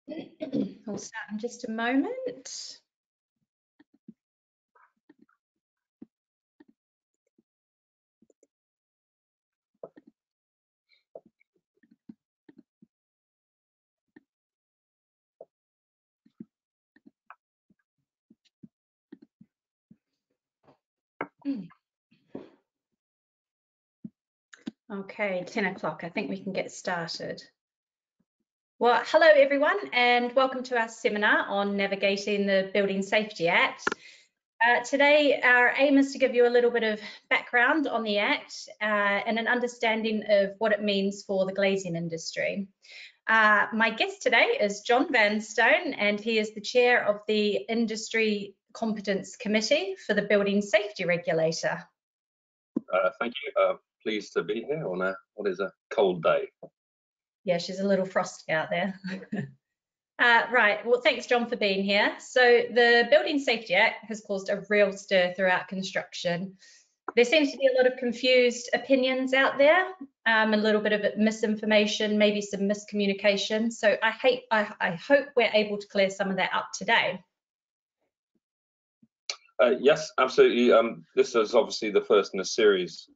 We'll start in just a moment. Okay, 10 o'clock. I think we can get started. Well, hello everyone, and welcome to our seminar on navigating the Building Safety Act. Today, our aim is to give you a little bit of background on the Act and an understanding of what it means for the glazing industry. My guest today is John Vanstone, and he is the chair of the Industry Competence Committee for the Building Safety Regulator. Thank you. Pleased to be here on what is a cold day. Yeah, she's a little frosty out there. Right, well, thanks, John, for being here. So the Building Safety Act has caused a real stir throughout construction. There seems to be a lot of confused opinions out there, a little bit of misinformation, maybe some miscommunication. So I hope we're able to clear some of that up today. Yes, absolutely. This is obviously the first in a series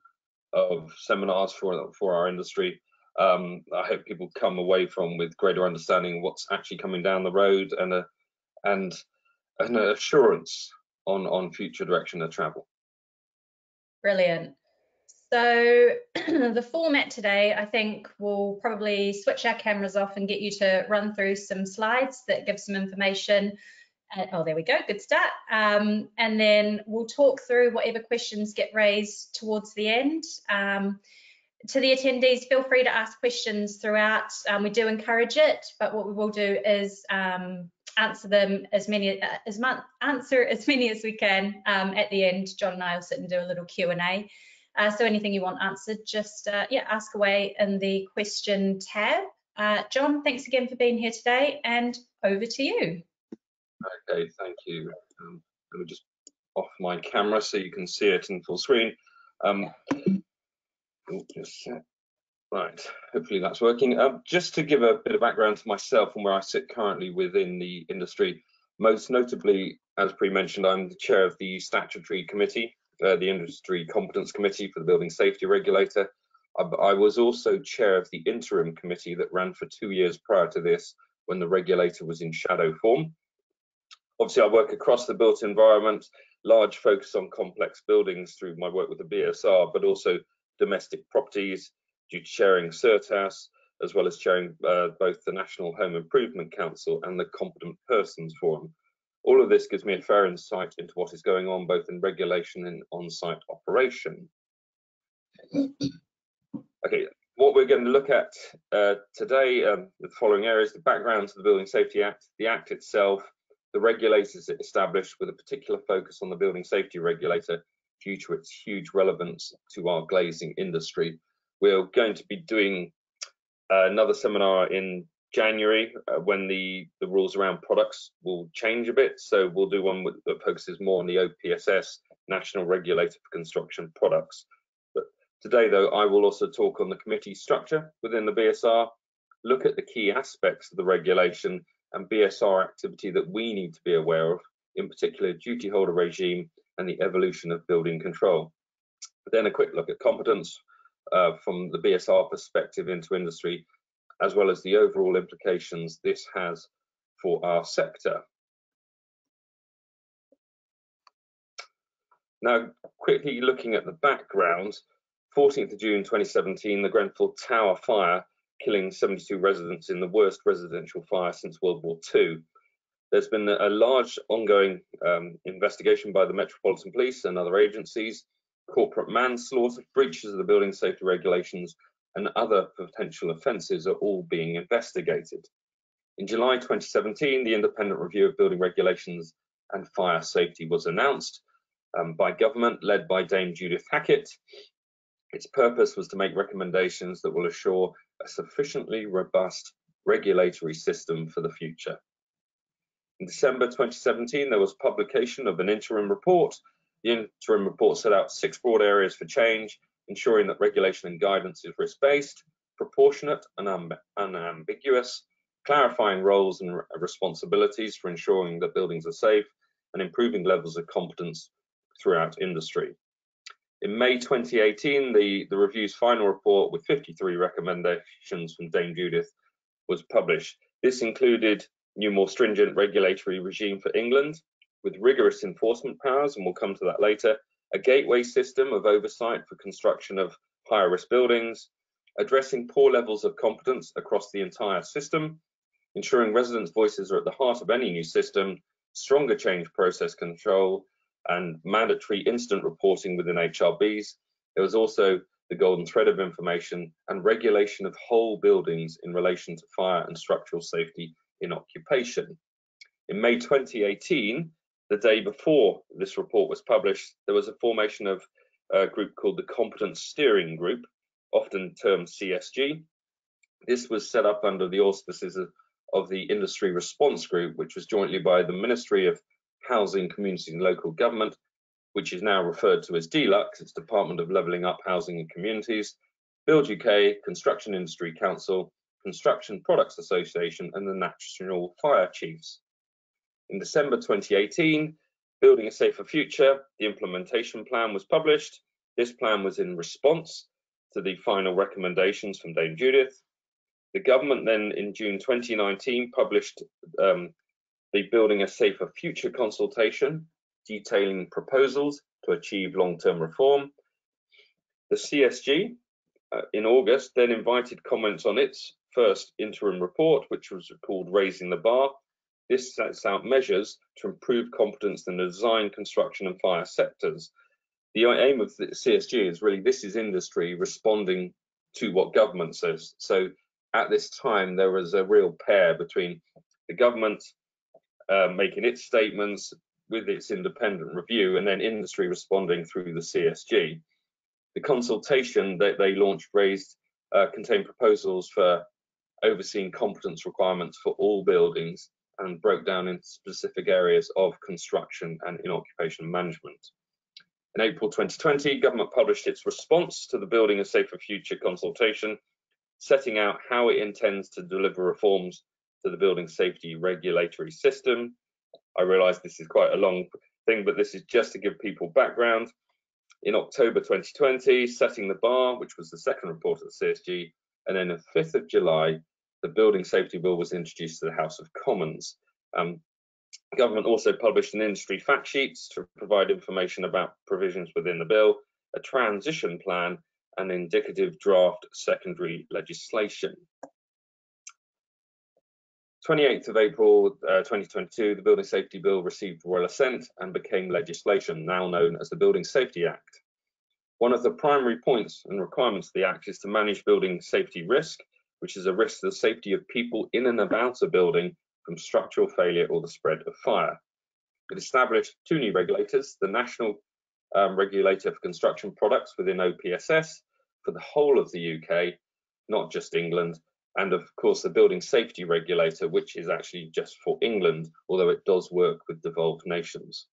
of seminars for our industry. I hope people come away with greater understanding of what's actually coming down the road and an assurance on future direction of travel. Brilliant. So the format today, I think we'll probably switch our cameras off and get you to run through some slides that give some information. Oh, there we go, good start. And then we'll talk through whatever questions get raised towards the end. To the attendees, feel free to ask questions throughout. We do encourage it, but what we will do is answer as many as we can at the end. John and I will sit and do a little Q&A. So anything you want answered, just ask away in the question tab. John, thanks again for being here today, and over to you. Okay, thank you. Let me just off my camera so you can see it in full screen. Right, hopefully that's working. Just to give a bit of background to myself and where I sit currently within the industry, most notably, as pre-mentioned, I'm the chair of the statutory committee, the Industry Competence Committee for the Building Safety Regulator. I was also chair of the interim committee that ran for 2 years prior to this, when the regulator was in shadow form. Obviously, I work across the built environment, large focus on complex buildings through my work with the BSR, but also domestic properties due to chairing CERTAS, as well as chairing both the National Home Improvement Council and the Competent Persons Forum. All of this gives me a fair insight into what is going on both in regulation and on-site operation. Okay, what we're going to look at today, the following areas: the background to the Building Safety Act, the Act itself, the regulators it established with a particular focus on the Building Safety Regulator due to its huge relevance to our glazing industry. We're going to be doing another seminar in January when the rules around products will change a bit. So we'll do one that focuses more on the OPSS, National Regulator for Construction Products. But today, though, I will also talk on the committee structure within the BSR, look at the key aspects of the regulation and BSR activity that we need to be aware of, in particular duty holder regime and the evolution of building control. Then a quick look at competence from the BSR perspective into industry, as well as the overall implications this has for our sector. Now, quickly looking at the background, 14th of June 2017, the Grenfell Tower fire, killing 72 residents in the worst residential fire since World War II. There's been a large ongoing investigation by the Metropolitan Police and other agencies. Corporate manslaughter, breaches of the building safety regulations, and other potential offences are all being investigated. In July 2017, the Independent Review of Building Regulations and Fire Safety was announced by government, led by Dame Judith Hackett. Its purpose was to make recommendations that will assure a sufficiently robust regulatory system for the future. In December 2017, there was publication of an interim report. The interim report set out 6 broad areas for change, ensuring that regulation and guidance is risk-based, proportionate and unambiguous, clarifying roles and responsibilities for ensuring that buildings are safe, and improving levels of competence throughout industry. In May 2018, the review's final report with 53 recommendations from Dame Judith was published. This included new, more stringent regulatory regime for England with rigorous enforcement powers, and we'll come to that later, a gateway system of oversight for construction of higher risk buildings, addressing poor levels of competence across the entire system, ensuring residents' voices are at the heart of any new system, stronger change process control, and mandatory incident reporting within HRBs. There was also the golden thread of information and regulation of whole buildings in relation to fire and structural safety in occupation. In May 2018, the day before this report was published, there was a formation of a group called the Competence Steering Group, often termed CSG. This was set up under the auspices of the Industry Response Group, which was jointly by the Ministry of Housing, Community and Local Government, which is now referred to as DLUX, its Department of Levelling Up Housing and Communities, Build UK, Construction Industry Council, Construction Products Association, and the National Fire Chiefs. In December 2018, Building a Safer Future, the implementation plan was published. This plan was in response to the final recommendations from Dame Judith. The government then in June 2019 published the Building a Safer Future consultation, detailing proposals to achieve long-term reform. The CSG in August then invited comments on its first interim report, which was called Raising the Bar. This sets out measures to improve competence in the design, construction and fire sectors. The aim of the CSG is really, this is industry responding to what government says. So at this time, there was a real pair between the government making its statements with its independent review and then industry responding through the CSG. The consultation that they launched contained proposals for overseeing competence requirements for all buildings and broke down into specific areas of construction and in-occupation management. In April 2020, government published its response to the Building a Safer Future consultation, setting out how it intends to deliver reforms to the building safety regulatory system. I realise this is quite a long thing, but this is just to give people background. In October 2020, Setting the Bar, which was the second report of the CSG, and then on 5th of July, the Building Safety Bill was introduced to the House of Commons. Government also published an industry fact sheets to provide information about provisions within the bill, a transition plan, and indicative draft secondary legislation. 28th of April 2022, the Building Safety Bill received royal assent and became legislation, now known as the Building Safety Act. One of the primary points and requirements of the Act is to manage building safety risk, which is a risk to the safety of people in and about a building from structural failure or the spread of fire. It established two new regulators, the National Regulator for Construction Products within OPSS for the whole of the UK, not just England, and of course the Building Safety Regulator, which is actually just for England, although it does work with devolved nations.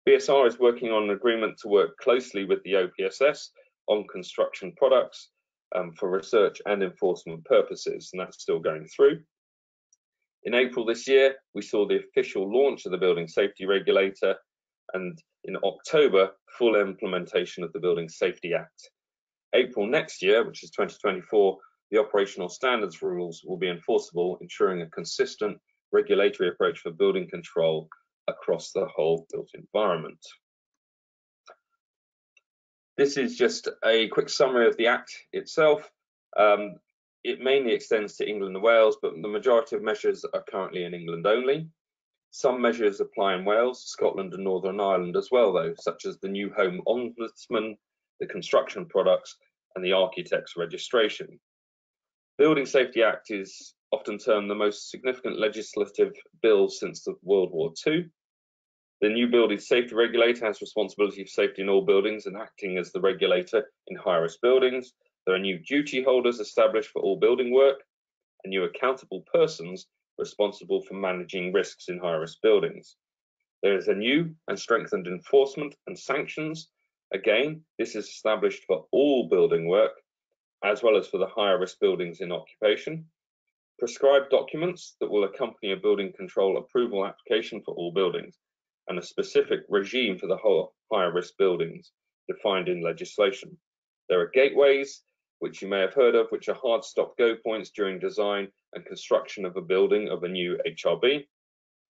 BSR is working on an agreement to work closely with the OPSS on construction products for research and enforcement purposes, and that's still going through. In April this year, we saw the official launch of the Building Safety Regulator, and in October, full implementation of the Building Safety Act. April next year, which is 2024, the operational standards rules will be enforceable, ensuring a consistent regulatory approach for building control across the whole built environment. This is just a quick summary of the Act itself. It mainly extends to England and Wales, but the majority of measures are currently in England only. Some measures apply in Wales, Scotland and Northern Ireland as well, though, such as the New Home Ombudsman, the Construction Products and the Architects Registration. Building Safety Act is often termed the most significant legislative bill since World War II. The new Building Safety Regulator has responsibility for safety in all buildings and acting as the regulator in high-risk buildings. There are new duty holders established for all building work and new accountable persons responsible for managing risks in high-risk buildings. There is a new and strengthened enforcement and sanctions. Again, this is established for all building work, as well as for the higher risk buildings in occupation. prescribed documents that will accompany a building control approval application for all buildings, and a specific regime for the whole higher risk buildings defined in legislation. There are gateways, which you may have heard of, which are hard stop go points during design and construction of a building of a new HRB,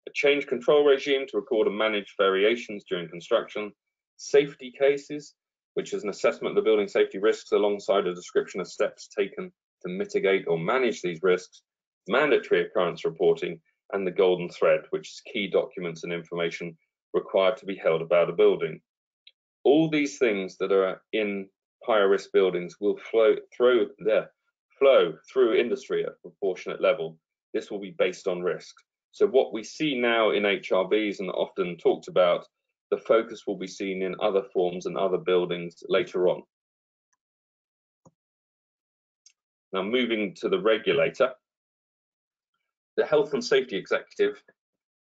a change control regime to record and manage variations during construction, safety cases, which is an assessment of the building safety risks alongside a description of steps taken to mitigate or manage these risks, mandatory occurrence reporting, and the golden thread, which is key documents and information required to be held about a building. All these things that are in higher risk buildings will flow through industry at a proportionate level. This will be based on risk. So what we see now in HRBs and often talked about, the focus will be seen in other forms and other buildings later on. Now moving to the regulator, the Health and Safety Executive,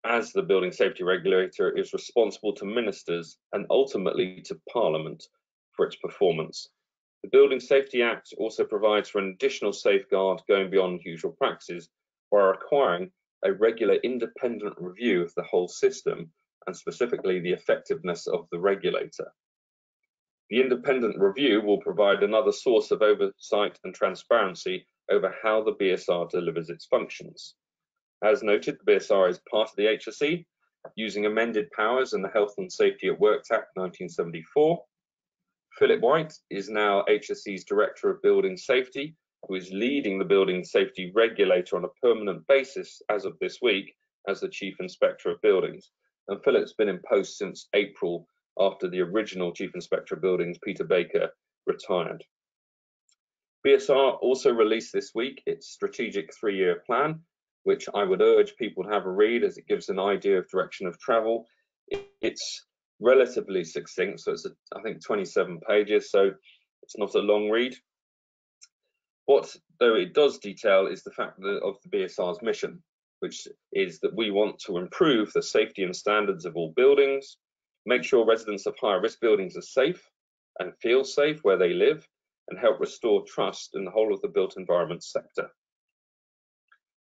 as the building safety regulator, is responsible to ministers and ultimately to Parliament for its performance. The Building Safety Act also provides for an additional safeguard going beyond usual practices by requiring a regular independent review of the whole system and specifically the effectiveness of the regulator. The independent review will provide another source of oversight and transparency over how the BSR delivers its functions. As noted, the BSR is part of the HSE, using amended powers in the Health and Safety at Work Act 1974. Philip White is now HSE's Director of Building Safety, who is leading the Building Safety Regulator on a permanent basis as of this week as the Chief Inspector of Buildings. And Philip's been in post since April after the original Chief Inspector of Buildings, Peter Baker, retired. BSR also released this week its strategic 3-year plan, which I would urge people to have a read as it gives an idea of direction of travel. It's relatively succinct, so it's, I think, 27 pages, so it's not a long read. What, though, it does detail is the fact of the BSR's mission, which is that we want to improve the safety and standards of all buildings, make sure residents of higher risk buildings are safe and feel safe where they live, and help restore trust in the whole of the built environment sector.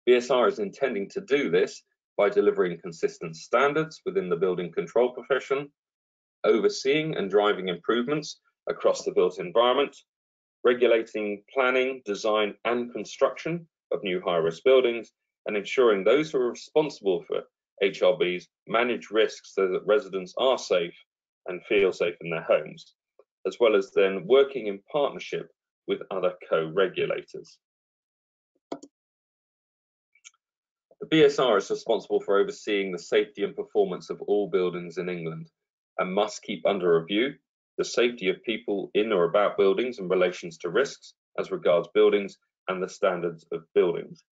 BSR is intending to do this by delivering consistent standards within the building control profession, overseeing and driving improvements across the built environment, regulating planning, design and construction of new high-risk buildings, and ensuring those who are responsible for HRBs manage risks so that residents are safe and feel safe in their homes, as well as then working in partnership with other co-regulators. The BSR is responsible for overseeing the safety and performance of all buildings in England and must keep under review the safety of people in or about buildings in relation to risks as regards buildings and the standards of buildings.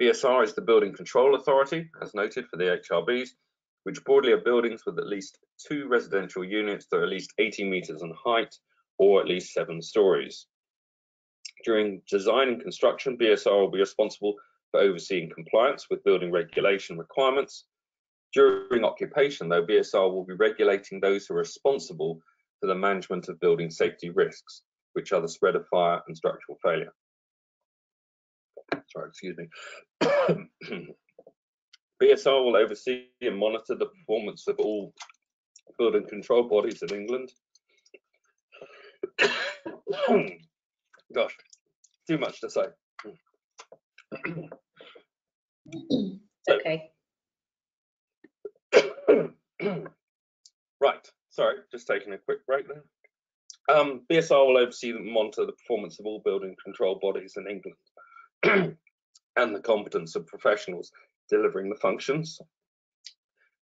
BSR is the Building Control Authority, as noted, for the HRBs, which broadly are buildings with at least 2 residential units that are at least 80 metres in height or at least 7 stories. During design and construction, BSR will be responsible for overseeing compliance with building regulation requirements. During occupation, though, BSR will be regulating those who are responsible for the management of building safety risks, which are the spread of fire and structural failure. Sorry, excuse me. BSR will oversee and monitor the performance of all building control bodies in England. Gosh, too much to say. Okay. Right, sorry, just taking a quick break there. BSR will oversee and monitor the performance of all building control bodies in England and the competence of professionals delivering the functions.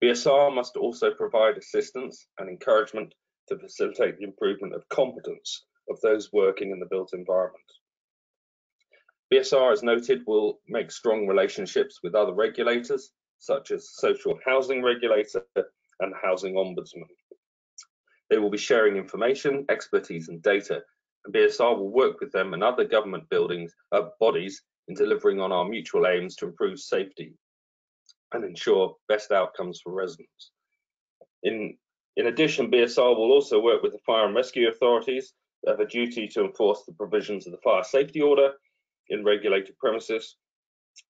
BSR must also provide assistance and encouragement to facilitate the improvement of competence of those working in the built environment. BSR, as noted, will make strong relationships with other regulators, such as Social Housing Regulator and Housing Ombudsman. They will be sharing information, expertise and data, and BSR will work with them and other government bodies in delivering on our mutual aims to improve safety and ensure best outcomes for residents. In addition, BSR will also work with the fire and rescue authorities that have a duty to enforce the provisions of the fire safety order in regulated premises.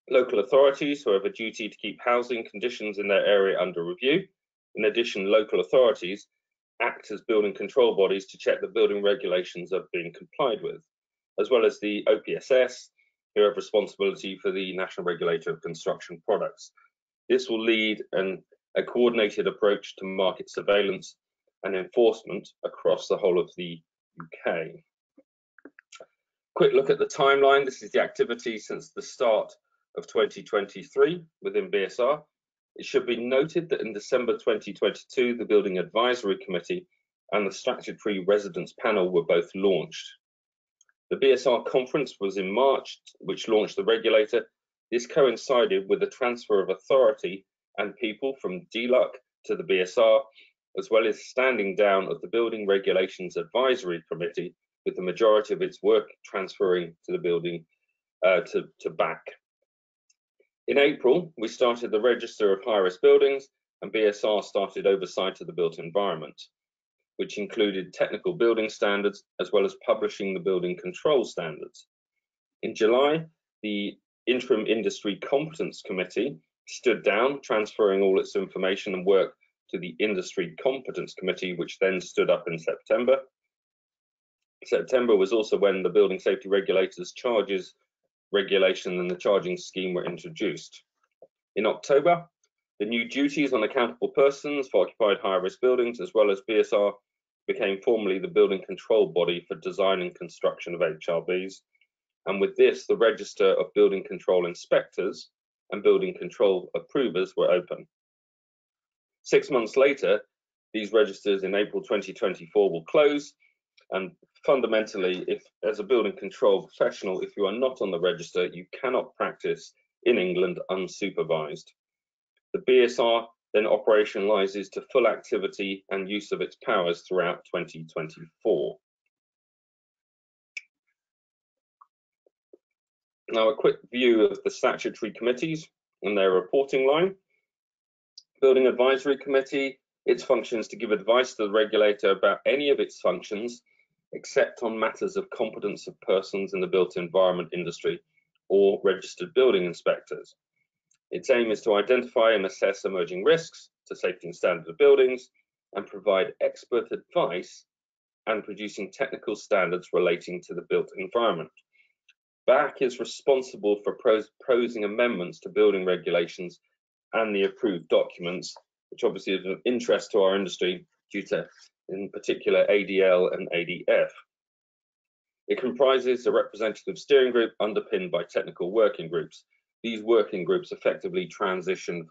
Local authorities who have a duty to keep housing conditions in their area under review. In addition, local authorities act as building control bodies to check that building regulations are being complied with, as well as the OPSS, who have responsibility for the National Regulator of Construction Products. This will lead a coordinated approach to market surveillance and enforcement across the whole of the UK. Quick look at the timeline. This is the activity since the start of 2023 within BSR. It should be noted that in December 2022, the Building Advisory Committee and the Statutory Residence Panel were both launched. The BSR conference was in March, which launched the regulator. This coincided with the transfer of authority and people from DLUC to the BSR, as well as standing down of the Building Regulations Advisory Committee, with the majority of its work transferring to the building to BAC. In April, we started the Register of High-Risk Buildings, and BSR started oversight of the built environment, which included technical building standards, as well as publishing the building control standards. In July, the Interim Industry Competence Committee stood down, transferring all its information and work to the Industry Competence Committee, which then stood up in September. September was also when the Building Safety Regulators charges regulation and the charging scheme were introduced. In October, the new duties on accountable persons for occupied high-risk buildings, as well as BSR, became formally the building control body for design and construction of HRBs. And with this, the register of building control inspectors and building control approvers were open. 6 months later, these registers in April 2024 will close. And fundamentally, if as a building control professional, if you are not on the register, you cannot practice in England unsupervised. The BSR then operationalises to full activity and use of its powers throughout 2024. Now, a quick view of the statutory committees and their reporting line. Building Advisory Committee, its function is to give advice to the regulator about any of its functions, except on matters of competence of persons in the built environment industry or registered building inspectors. Its aim is to identify and assess emerging risks to safety and standard of buildings and provide expert advice and producing technical standards relating to the built environment. BAC is responsible for proposing amendments to building regulations and the approved documents, which obviously is of interest to our industry due to, in particular, ADL and ADF. It comprises a representative steering group underpinned by technical working groups. These working groups effectively transitioned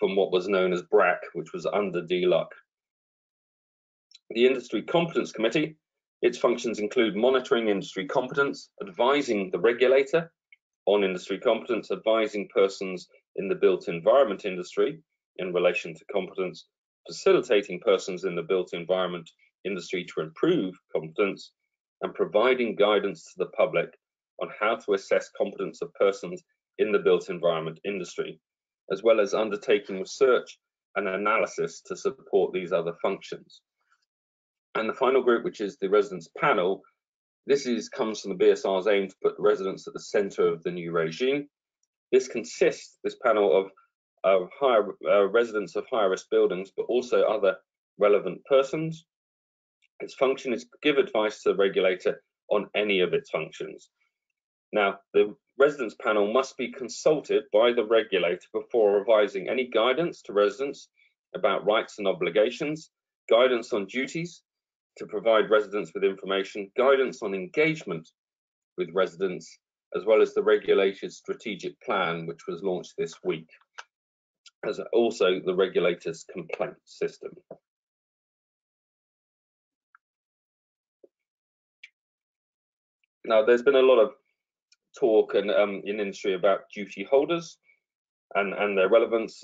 from what was known as BRAC, which was under DLUC. The Industry Competence Committee, its functions include monitoring industry competence, advising the regulator on industry competence, advising persons in the built environment industry in relation to competence, facilitating persons in the built environment industry to improve competence, and providing guidance to the public on how to assess competence of persons in the built environment industry, as well as undertaking research and analysis to support these other functions. And the final group, which is the residence panel, this comes from the BSR's aim to put residents at the centre of the new regime. This panel of residents of higher risk buildings, but also other relevant persons. Its function is to give advice to the regulator on any of its functions. Now, the residence panel must be consulted by the regulator before revising any guidance to residents about rights and obligations, guidance on duties to provide residents with information, guidance on engagement with residents, as well as the regulator's strategic plan, which was launched this week, as also the regulator's complaint system. Now, there's been a lot of talk in industry about duty holders and their relevance.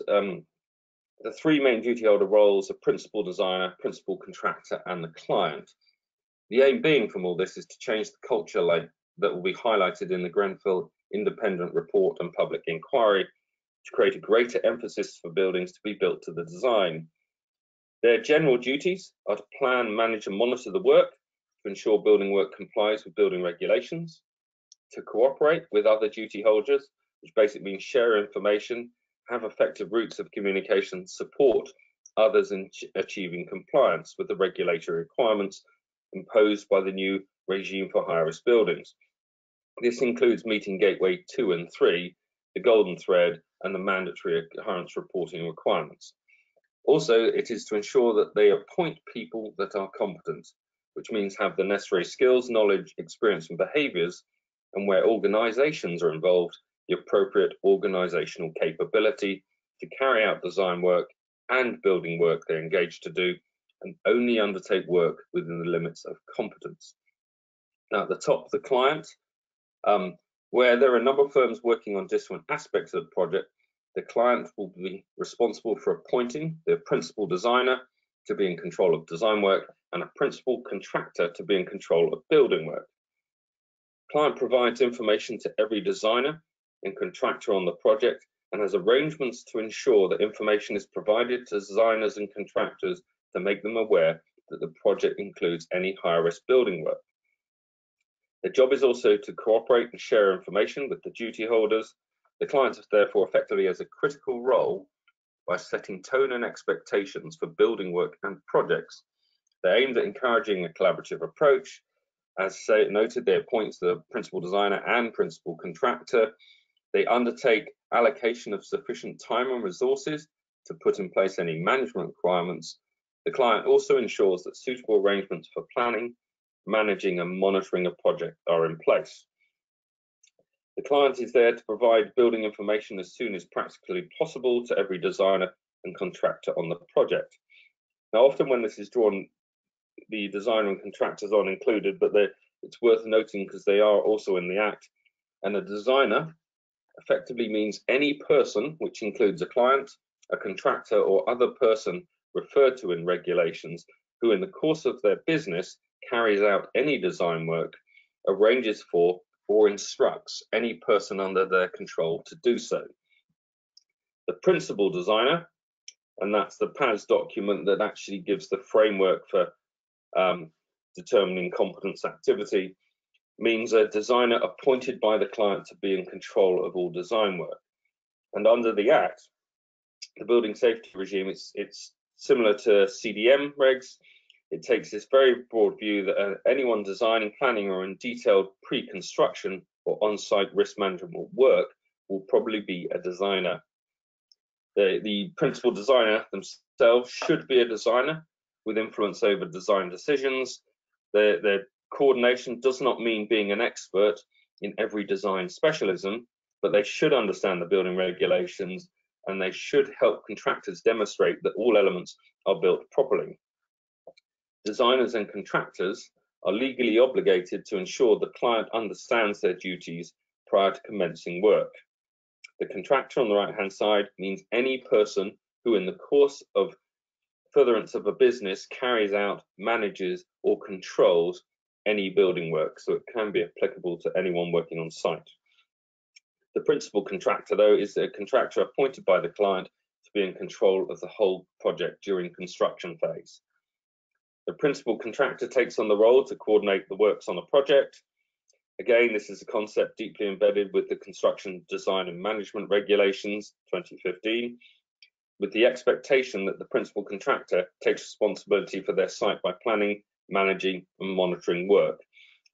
The three main duty holder roles are principal designer, principal contractor, and the client. The aim being from all this is to change the culture that will be highlighted in the Grenfell Independent Report and Public Inquiry to create a greater emphasis for buildings to be built to the design. Their general duties are to plan, manage, and monitor the work to ensure building work complies with building regulations, to cooperate with other duty holders, which basically means share information, have effective routes of communication, support others in achieving compliance with the regulatory requirements imposed by the new regime for high-risk buildings. This includes meeting Gateway 2 and 3, the Golden Thread, and the mandatory occurrence reporting requirements. Also, it is to ensure that they appoint people that are competent, which means have the necessary skills, knowledge, experience, and behaviours, and where organisations are involved, the appropriate organisational capability to carry out design work and building work they're engaged to do, and only undertake work within the limits of competence. Now, at the top, the client, where there are a number of firms working on different aspects of the project, the client will be responsible for appointing the principal designer to be in control of design work and a principal contractor to be in control of building work. Client provides information to every designer and contractor on the project and has arrangements to ensure that information is provided to designers and contractors to make them aware that the project includes any high-risk building work. The job is also to cooperate and share information with the duty holders. The client therefore effectively has a critical role by setting tone and expectations for building work and projects. They're aimed at encouraging a collaborative approach. As noted, they appoint the principal designer and principal contractor. They undertake allocation of sufficient time and resources to put in place any management requirements. The client also ensures that suitable arrangements for planning, managing, and monitoring a project are in place. The client is there to provide building information as soon as practically possible to every designer and contractor on the project. Now, often when this is drawn, the designer and contractors aren't included, but it's worth noting because they are also in the Act. And a designer effectively means any person, which includes a client, a contractor, or other person referred to in regulations, who in the course of their business carries out any design work, arranges for, or instructs any person under their control to do so. The principal designer, and that's the PAS document that actually gives the framework for determining competence activity, means a designer appointed by the client to be in control of all design work. And under the Act, the building safety regime, it's similar to CDM regs. It takes this very broad view that anyone designing, planning, or in detailed pre-construction or on-site risk management work will probably be a designer. The principal designer themselves should be a designer with influence over design decisions. Their coordination does not mean being an expert in every design specialism, but they should understand the building regulations and they should help contractors demonstrate that all elements are built properly. Designers and contractors are legally obligated to ensure the client understands their duties prior to commencing work. The contractor on the right-hand side means any person who in the course of furtherance of a business carries out, manages, or controls any building work, so it can be applicable to anyone working on site. The principal contractor, though, is a contractor appointed by the client to be in control of the whole project during construction phase. The principal contractor takes on the role to coordinate the works on a project. Again, this is a concept deeply embedded with the Construction Design and Management Regulations 2015, with the expectation that the principal contractor takes responsibility for their site by planning, managing, and monitoring work.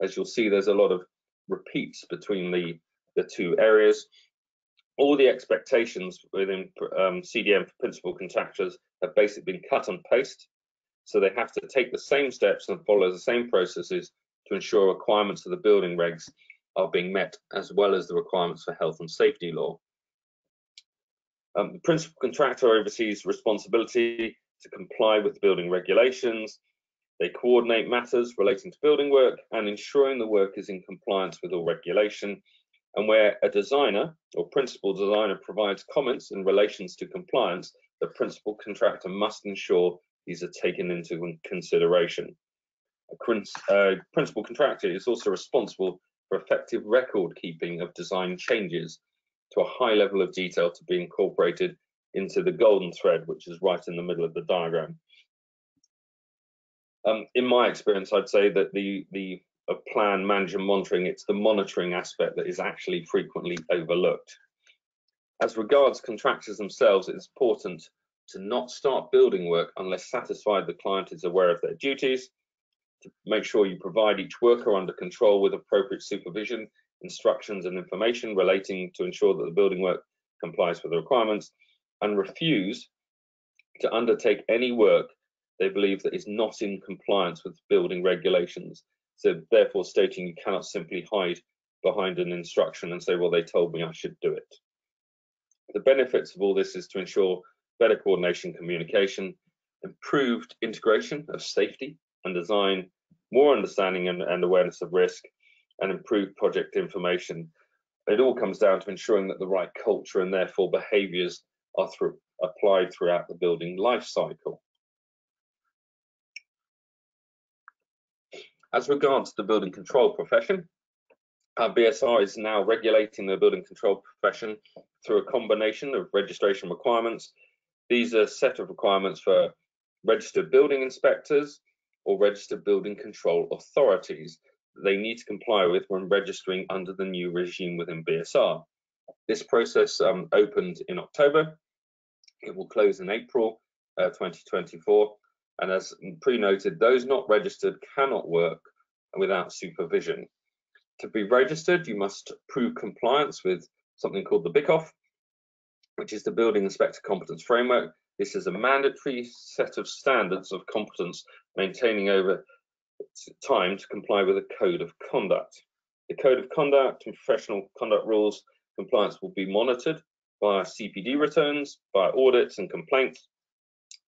As you'll see, there's a lot of repeats between the two areas. All the expectations within CDM for principal contractors have basically been cut and paste, so they have to take the same steps and follow the same processes to ensure requirements of the building regs are being met, as well as the requirements for health and safety law. The principal contractor oversees responsibility to comply with the building regulations. They coordinate matters relating to building work and ensuring the work is in compliance with all regulation. And where a designer or principal designer provides comments in relation to compliance, the principal contractor must ensure these are taken into consideration. A principal contractor is also responsible for effective record keeping of design changes to a high level of detail to be incorporated into the golden thread, which is right in the middle of the diagram. In my experience, I'd say that the of plan, manage and monitoring, it's the monitoring aspect that is actually frequently overlooked. As regards contractors themselves, it's important to not start building work unless satisfied the client is aware of their duties, to make sure you provide each worker under control with appropriate supervision, instructions and information relating to ensure that the building work complies with the requirements, and refuse to undertake any work they believe that is not in compliance with building regulations. So therefore stating you cannot simply hide behind an instruction and say, well, they told me I should do it. The benefits of all this is to ensure better coordination, communication, improved integration of safety and design, more understanding and awareness of risk, and improved project information. It all comes down to ensuring that the right culture and therefore behaviours are applied throughout the building life cycle. As regards the building control profession, BSR is now regulating the building control profession through a combination of registration requirements. These are a set of requirements for registered building inspectors or registered building control authorities that they need to comply with when registering under the new regime within BSR. This process opened in October. It will close in April 2024. And as pre-noted, those not registered cannot work without supervision. To be registered, you must prove compliance with something called the BICOF, which is the Building Inspector Competence Framework. This is a mandatory set of standards of competence maintaining over time to comply with a code of conduct. The code of conduct and professional conduct rules compliance will be monitored via CPD returns, via audits and complaints,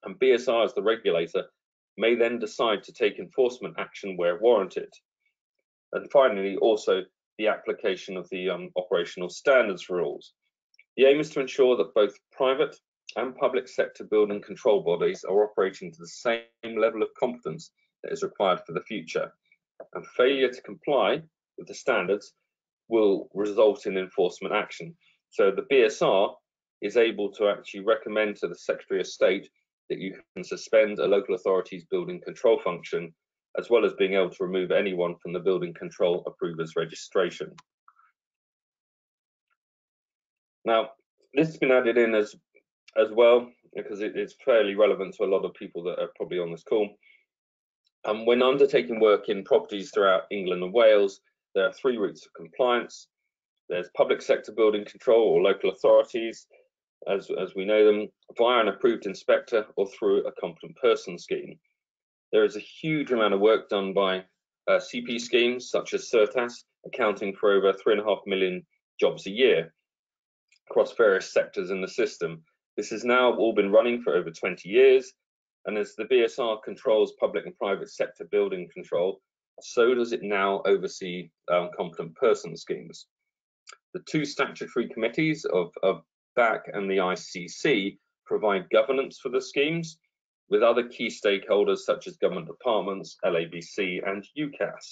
and BSR as the regulator may then decide to take enforcement action where warranted. And finally, also the application of the operational standards rules. The aim is to ensure that both private and public sector building control bodies are operating to the same level of competence that is required for the future. And failure to comply with the standards will result in enforcement action. So the BSR is able to actually recommend to the Secretary of State that you can suspend a local authority's building control function, as well as being able to remove anyone from the building control approver's registration. Now, this has been added in as well because it is fairly relevant to a lot of people that are probably on this call. When undertaking work in properties throughout England and Wales, there are 3 routes of compliance. There's public sector building control or local authorities, as we know them, via an approved inspector or through a competent person scheme. There is a huge amount of work done by CP schemes such as CERTAS, accounting for over 3.5 million jobs a year across various sectors in the system. This has now all been running for over 20 years, and as the BSR controls public and private sector building control, so does it now oversee competent person schemes. The 2 statutory committees of BAC and the ICC provide governance for the schemes, with other key stakeholders such as government departments, LABC and UCAS.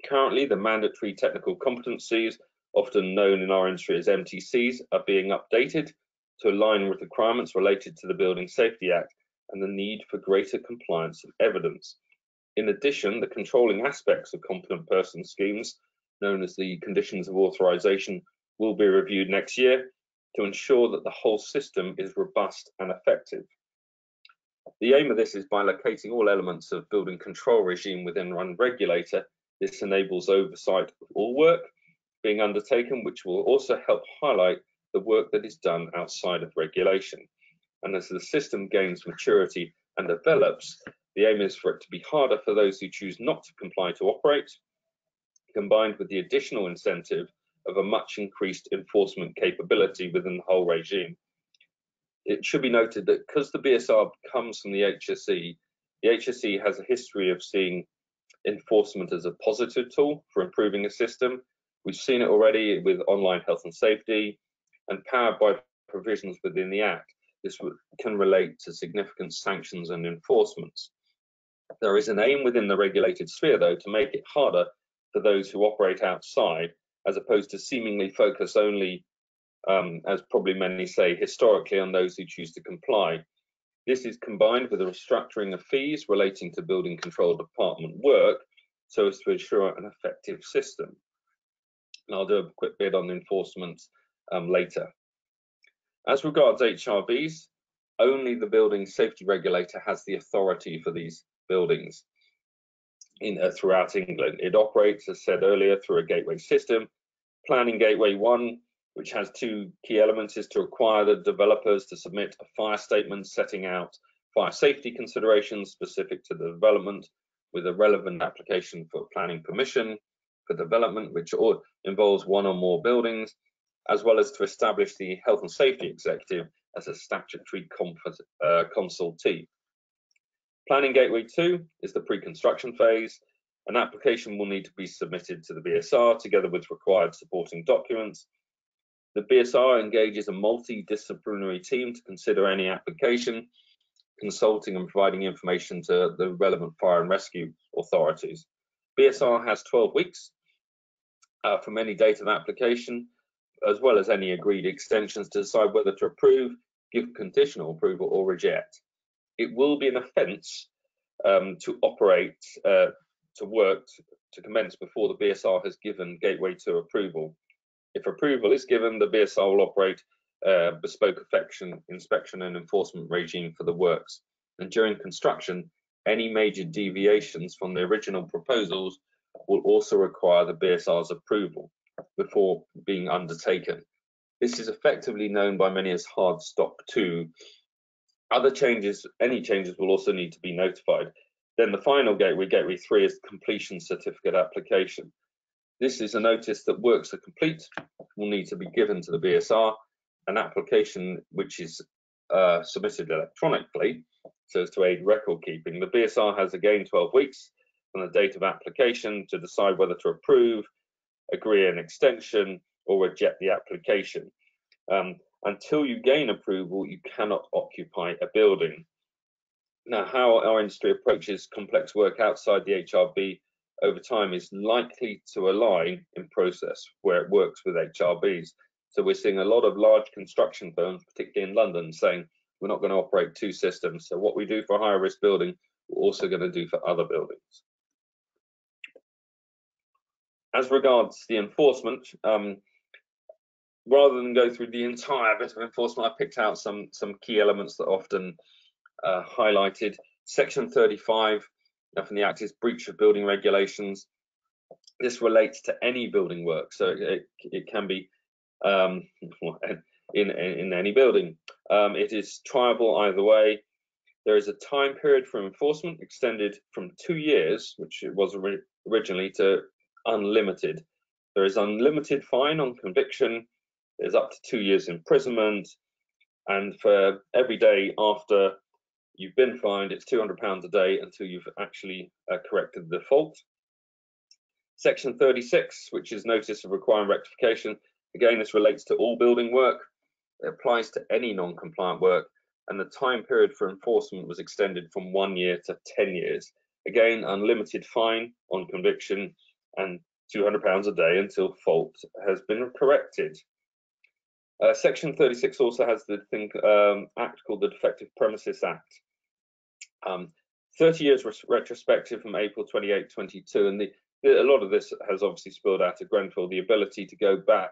Currently, the mandatory technical competencies, often known in our industry as MTCs, are being updated to align with requirements related to the Building Safety Act and the need for greater compliance of evidence. In addition, the controlling aspects of competent person schemes, known as the conditions of authorization, will be reviewed next year to ensure that the whole system is robust and effective. The aim of this is by locating all elements of building control regime within one regulator. This enables oversight of all work being undertaken, which will also help highlight the work that is done outside of regulation. And as the system gains maturity and develops, the aim is for it to be harder for those who choose not to comply to operate, combined with the additional incentive of a much increased enforcement capability within the whole regime. It should be noted that because the BSR comes from the HSE has a history of seeing enforcement as a positive tool for improving a system. We've seen it already with online health and safety, and powered by provisions within the Act, this can relate to significant sanctions and enforcements. There is an aim within the regulated sphere, though, to make it harder for those who operate outside, as opposed to seemingly focus only, as probably many say, historically on those who choose to comply. This is combined with a restructuring of fees relating to building control department work, so as to ensure an effective system. And I'll do a quick bit on enforcement later. As regards HRBs, only the building safety regulator has the authority for these buildings throughout England. It operates, as said earlier, through a gateway system. Planning Gateway 1, which has two key elements, is to require the developers to submit a fire statement setting out fire safety considerations specific to the development, with a relevant application for planning permission for development, which involves one or more buildings, as well as to establish the health and safety executive as a statutory consultee. Planning Gateway 2 is the pre-construction phase. An application will need to be submitted to the BSR together with required supporting documents. The BSR engages a multidisciplinary team to consider any application, consulting and providing information to the relevant fire and rescue authorities. BSR has 12 weeks from any date of application, as well as any agreed extensions, to decide whether to approve, give conditional approval, or reject. It will be an offence to operate, to work, to commence before the BSR has given Gateway 2 approval. If approval is given, the BSR will operate a bespoke inspection and enforcement regime for the works. And during construction, any major deviations from the original proposals will also require the BSR's approval before being undertaken. This is effectively known by many as hard stop 2. Other changes, any changes, will also need to be notified. Then the final gateway, Gateway 3, is the completion certificate application. This is a notice that works are complete, will need to be given to the BSR, an application which is submitted electronically so as to aid record keeping. The BSR has again 12 weeks from the date of application to decide whether to approve, agree an extension, or reject the application. Until you gain approval, you cannot occupy a building. Now, how our industry approaches complex work outside the HRB over time is likely to align in process where it works with HRBs. So we're seeing a lot of large construction firms, particularly in London, saying we're not going to operate two systems. So what we do for a higher risk building, we're also going to do for other buildings. As regards the enforcement, rather than go through the entire bit of enforcement, I picked out some key elements that are often highlighted. Section 35 from the Act is breach of building regulations. This relates to any building work, so it can be in any building. It is triable either way. There is a time period for enforcement extended from 2 years, which it was originally, to unlimited. There is unlimited fine on conviction. There's up to 2 years imprisonment, and for every day after you've been fined, it's £200 a day until you've actually corrected the fault. Section 36, which is notice of requiring rectification. Again, this relates to all building work. It applies to any non-compliant work, and the time period for enforcement was extended from 1 year to 10 years. Again, unlimited fine on conviction and £200 a day until fault has been corrected. Section 36 also has the act called the Defective Premises Act. 30 years retrospective from April 28, 22, and a lot of this has obviously spilled out of Grenfell, the ability to go back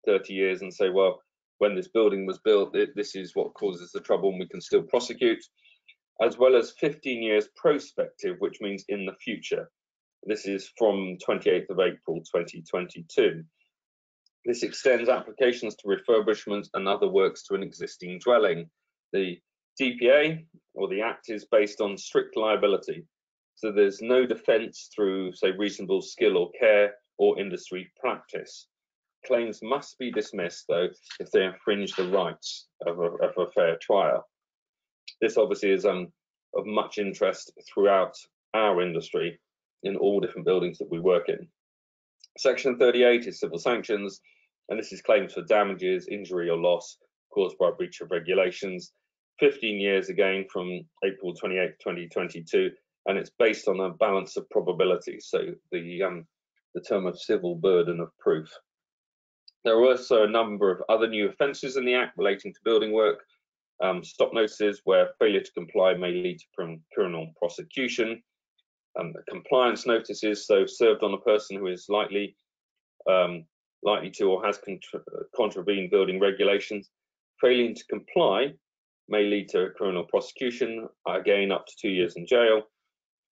30 years and say, well, when this building was built, this is what causes the trouble, and we can still prosecute, as well as 15 years prospective, which means in the future. This is from 28th of April 2022. This extends applications to refurbishments and other works to an existing dwelling. The DPA, or the Act, is based on strict liability. So there's no defence through, say, reasonable skill or care or industry practice. Claims must be dismissed, though, if they infringe the rights of a fair trial. This obviously is of much interest throughout our industry in all different buildings that we work in. Section 38 is civil sanctions, and this is claims for damages, injury or loss caused by breach of regulations. 15 years again from April 28, 2022, and it's based on a balance of probability, so the term of civil burden of proof. There are also a number of other new offences in the Act relating to building work. Stop notices where failure to comply may lead to criminal prosecution. Compliance notices, so served on a person who is likely to or has contravened building regulations. Failing to comply may lead to criminal prosecution, again up to 2 years in jail,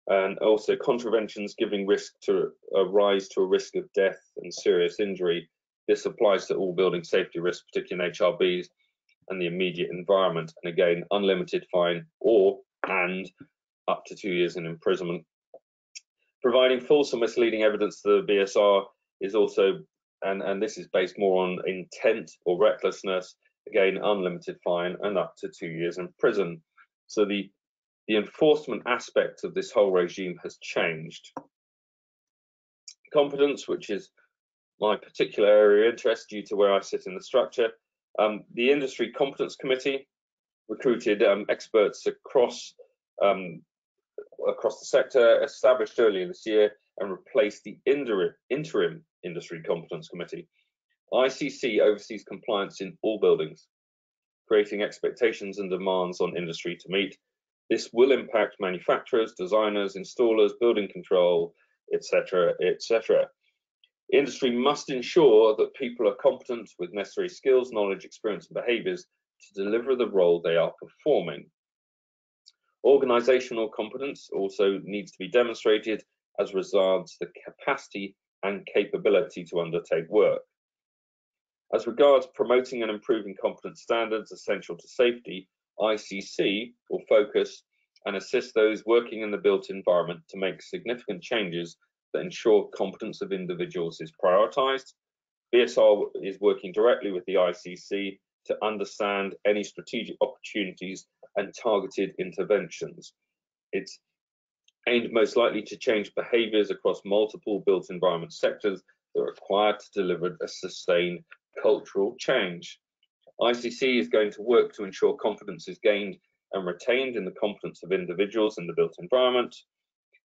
and also contraventions giving rise to a risk of death and serious injury. This applies to all building safety risks, particularly in HRBs and the immediate environment, and again unlimited fine and up to 2 years in imprisonment. Providing false or misleading evidence to the BSR is also, and this is based more on intent or recklessness, again unlimited fine and up to 2 years in prison. So the enforcement aspect of this whole regime has changed. Competence, which is my particular area of interest due to where I sit in the structure, the Industry Competence Committee recruited experts across the sector, established earlier this year, and replaced the interim Industry Competence Committee. ICC oversees compliance in all buildings, creating expectations and demands on industry to meet. This will impact manufacturers, designers, installers, building control, etc., etc. Industry must ensure that people are competent with necessary skills, knowledge, experience, and behaviours to deliver the role they are performing. Organisational competence also needs to be demonstrated as regards the capacity and capability to undertake work. As regards promoting and improving competence standards essential to safety, ICC will focus and assist those working in the built environment to make significant changes that ensure competence of individuals is prioritised. BSR is working directly with the ICC to understand any strategic opportunities and targeted interventions. It's aimed most likely to change behaviours across multiple built environment sectors that are required to deliver a sustained cultural change. ICC is going to work to ensure confidence is gained and retained in the competence of individuals in the built environment.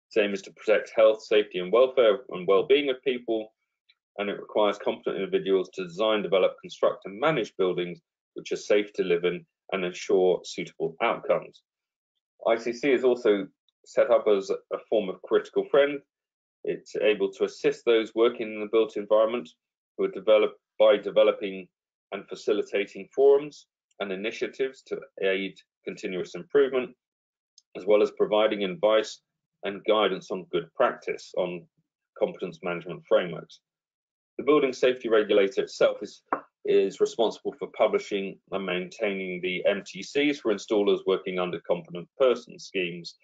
Its aim is to protect health, safety and welfare and well-being of people, and it requires competent individuals to design, develop, construct and manage buildings which are safe to live in and ensure suitable outcomes. ICC is also set up as a form of critical friend. It's able to assist those working in the built environment who are developing and facilitating forums and initiatives to aid continuous improvement, as well as providing advice and guidance on good practice on competence management frameworks. The Building Safety Regulator itself is responsible for publishing and maintaining the MTCs for installers working under competent person schemes.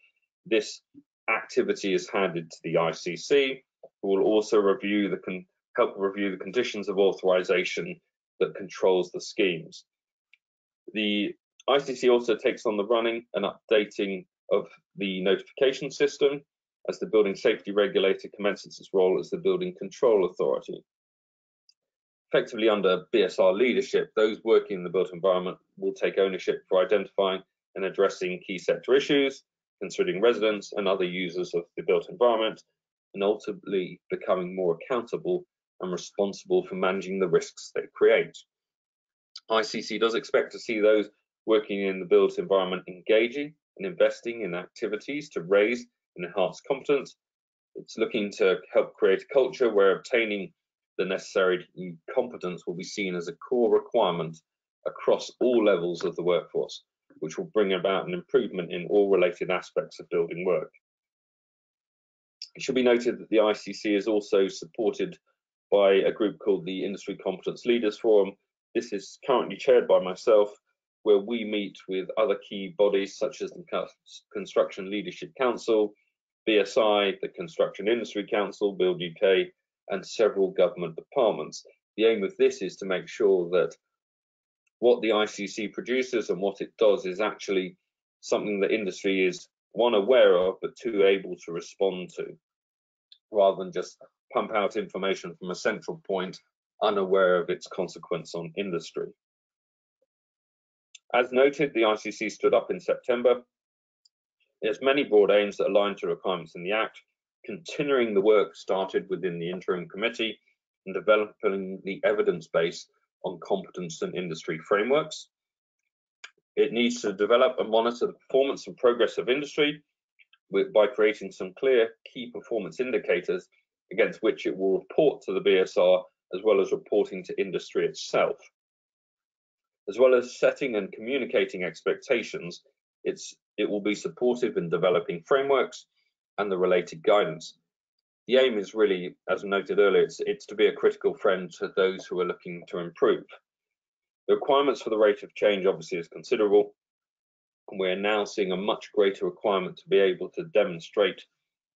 This activity is handed to the ICC, who will also help review the conditions of authorization that controls the schemes. The ICC also takes on the running and updating of the notification system as the Building Safety Regulator commences its role as the Building Control Authority. Effectively under BSR leadership, those working in the built environment will take ownership for identifying and addressing key sector issues, considering residents and other users of the built environment, and ultimately becoming more accountable and responsible for managing the risks they create. ICC does expect to see those working in the built environment engaging and investing in activities to raise and enhance competence. It's looking to help create a culture where obtaining the necessary competence will be seen as a core requirement across all levels of the workforce, which will bring about an improvement in all related aspects of building work. It should be noted that the ICC is also supported by a group called the Industry Competence Leaders Forum. This is currently chaired by myself, where we meet with other key bodies such as the Construction Leadership Council, BSI, the Construction Industry Council, Build UK, and several government departments. The aim of this is to make sure that what the ICC produces and what it does is actually something that industry is, one, aware of, but two, able to respond to, rather than just pump out information from a central point, unaware of its consequence on industry. As noted, the ICC stood up in September. It has many broad aims that align to requirements in the Act, continuing the work started within the interim committee and developing the evidence base on competence and industry frameworks. It needs to develop and monitor the performance and progress of industry by creating some clear key performance indicators against which it will report to the BSR, as well as reporting to industry itself. As well as setting and communicating expectations, it will be supportive in developing frameworks and the related guidance. The aim is really, as noted earlier, it's to be a critical friend to those who are looking to improve. The requirements for the rate of change obviously is considerable, and we're now seeing a much greater requirement to be able to demonstrate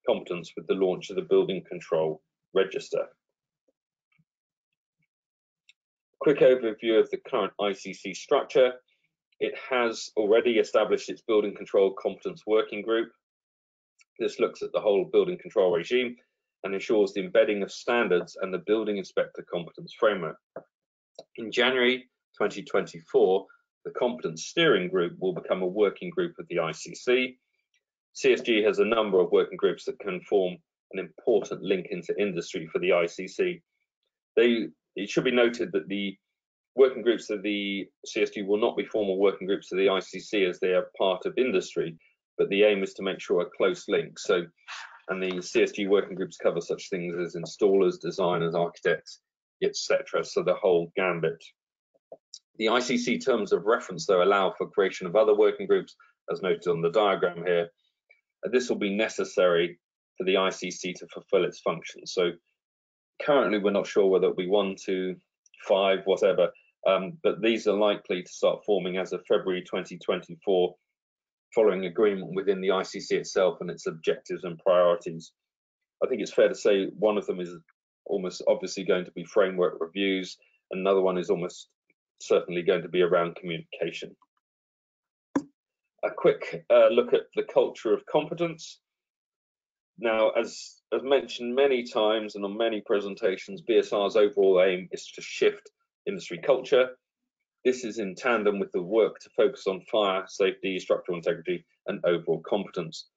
competence with the launch of the Building Control Register. Quick overview of the current ICC structure. It has already established its Building Control Competence Working Group. This looks at the whole building control regime and ensures the embedding of standards and the Building Inspector Competence Framework. In January 2024, the Competence Steering Group will become a working group of the ICC. CSG has a number of working groups that can form an important link into industry for the ICC. It should be noted that the working groups of the CSG will not be formal working groups of the ICC, as they are part of industry, but the aim is to make sure a close link. And the CSG working groups cover such things as installers, designers, architects, etc. So the whole gambit. The ICC terms of reference, though, allow for creation of other working groups, as noted on the diagram here. This will be necessary for the ICC to fulfill its functions. So currently, we're not sure whether it'll be 1, 2, 5, whatever, but these are likely to start forming as of February 2024, following agreement within the ICC itself and its objectives and priorities. I think it's fair to say one of them is almost obviously going to be framework reviews. Another one is almost certainly going to be around communication. A quick look at the culture of competence. Now, as mentioned many times and on many presentations, BSR's overall aim is to shift industry culture. This is in tandem with the work to focus on fire safety, structural integrity, and overall competence.